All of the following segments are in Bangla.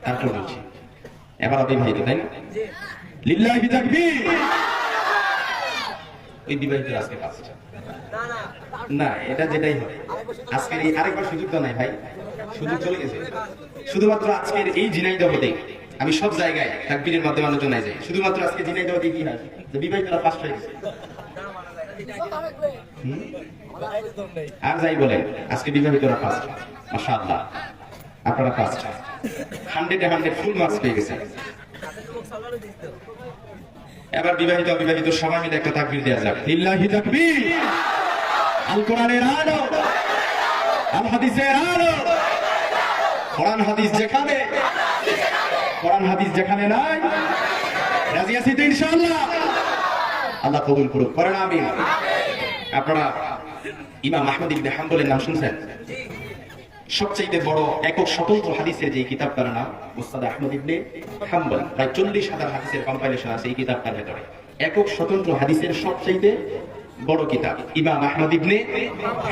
তারপর বলছি এবার অবিবাহিত, তাই না? লিল্লাহি তাকবীর। ওই বিবাহিত আজকে পাঁচটা না, এটা যেটাই হয় আজকের এই আরেকবার সুযোগ তো নাই ভাই, সুযোগ চলে গেছে। শুধুমাত্র আজকের এই ঝিনাইদহতে আমি সব জায়গায় তাকবীরের মাধ্যমে আলোচনায় যাই, শুধুমাত্র আজকে ঝিনাইদহতে কি হয় যে বিবাহিতরা ফার্স্ট হয়ে গেছে। আর যাই বলেন আজকে বিবাহিতরা ফার্স্ট, মাশাআল্লাহ আপনারা ফার্স্ট, 100-এ 100 ফুল মার্কস পেয়ে গেছেন। এবার বিবাহিত অবিবাহিত সবাই মিলে একটা তাকবীর দেয়া যাক, লিল্লাহি তাকবীর। আল কোরআনের আলো, আল হাদিসের আলো। কোরআন হাদিস যেখানে নাই, রাজি আছি তো ইনশাআল্লাহ? আল্লাহ কবুল করুক, করেন আমিন। আপনারা ইমাম আহমদ ইবনে হাম্বলের নাম শুনছেন? সবচেয়ে বড় একক স্বতন্ত্র হাদিসের যে কিতাবটার নাম মুসনাদ আহমদ ইবনে হাম্বল, প্রায় 40,000 হাদিসের কম্পাইলেশন আছে এই কিতাবটার ভেতরে। একক স্বতন্ত্র হাদিসের সবচেয়ে বড় কিতাব ইমাম আহমদ ইবনে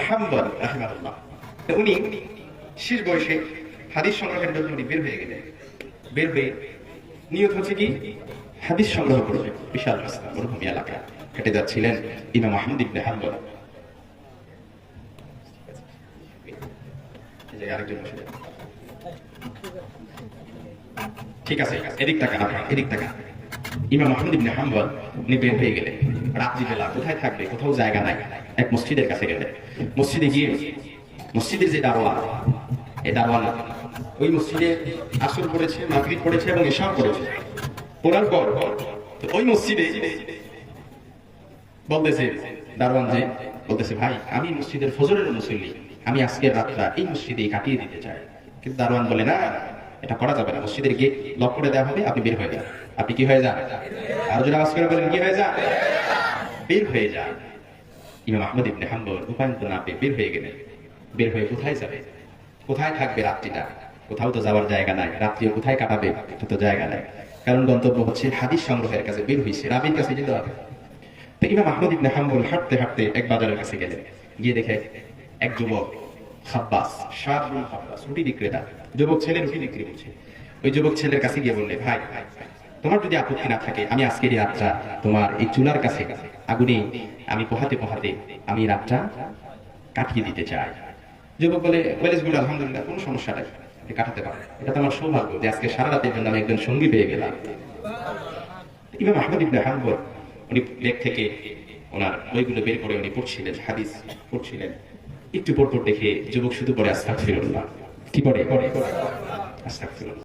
হাম্বল রাহিমাহুল্লাহ। উনি শেষ বয়সে হাদিস সংগ্রহের জন্য উনি বের হয়ে নিয়ত হচ্ছে কি হাদিস সংগ্রহ করবে। বিশাল রাস্তা মরুভূমি এলাকা হেঁটে যাচ্ছিলেন ইমাম আহমদ ইবনে হাম্বল। ঠিক আছে, এদিক টাকা ইমাম আহমদ ইবনে হাম্বল উনি বের হয়ে গেলেন। রাত্রিবেলা কোথায় থাকবে, কোথাও জায়গা নাই, এক মসজিদের কাছে গেলেন। মসজিদে গিয়ে মসজিদের যে দারোয়ান, এই দারোয়ান ওই মসজিদে আসর পড়েছে, মাগরিব পড়েছে এবং ইশা পড়েছে। পড়ার পর ওই মসজিদে বলতেছে দারোয়ান যে বলতেছে, ভাই আমি মসজিদের ফজরের মুসল্লি, আমি আজকের রাতটা এই মসজিদেই কাটিয়ে দিতে চাই। কিন্তু দারোয়ান বলে, না এটা করা যাবে না, মসজিদের গেট লক করে দেওয়া হবে, আপনি বের হয়ে যান। আপনি কি হয়ে যান? আর যদি আওয়াজ করে বলেন কি হয়ে যান? বের হয়ে যান। ইমাম আহমদ ইবনে হাম্বল উপায়ন্ত না পেয়ে বের হয়ে গেলেন। বের হয়ে কোথায় যাবে, কোথায় থাকবে রাত্রিটা? কোথাও তো যাওয়ার জায়গা নাই, রাত্রিও কোথায় কাটাবে এটা তো জায়গা নাই। কারণ গন্তব্য হচ্ছে হাদিস সংগ্রহের কাছে বের হয়েছে, রাবির কাছে যেতে হবে। তো ইমাম আহমদ ইবনে হাম্বল হাঁটতে হাঁটতে এক বাজারের কাছে গেলেন। গিয়ে দেখে এক যুবক খাব্বাস, শাবুল খাব্বাস, রুটি বিক্রেতা, যুবক ছেলে রুটি বিক্রি করছে। ওই যুবক ছেলের কাছে গিয়ে বললে, ভাই তোমার যদি আপত্তি না থাকে আমি আজকের এই রাতটা তোমার এই চুলার কাছে আগুনে আমি পোহাতে আমি রাতটা কাটিয়ে দিতে চাই। যুবক বলে, গুড, আলহামদুলিল্লাহ, কোনো সমস্যা নাই, কাটাতে পারে। এটা তো আমার সৌভাগ্য যে আজকে সারা রাতের জন্য আমি একজন সঙ্গী পেয়ে গেলাম। ইমাম আহমদ ইবনে হাম্বল উনি ব্যাগ থেকে ওনার বইগুলো বের করে উনি পড়ছিলেন, হাদিস পড়ছিলেন। একটু পর দেখে যুবক শুধু পড়ে আস্তাগফিরুল্লাহ। কি পড়ে? আস্তাগফিরুল্লাহ।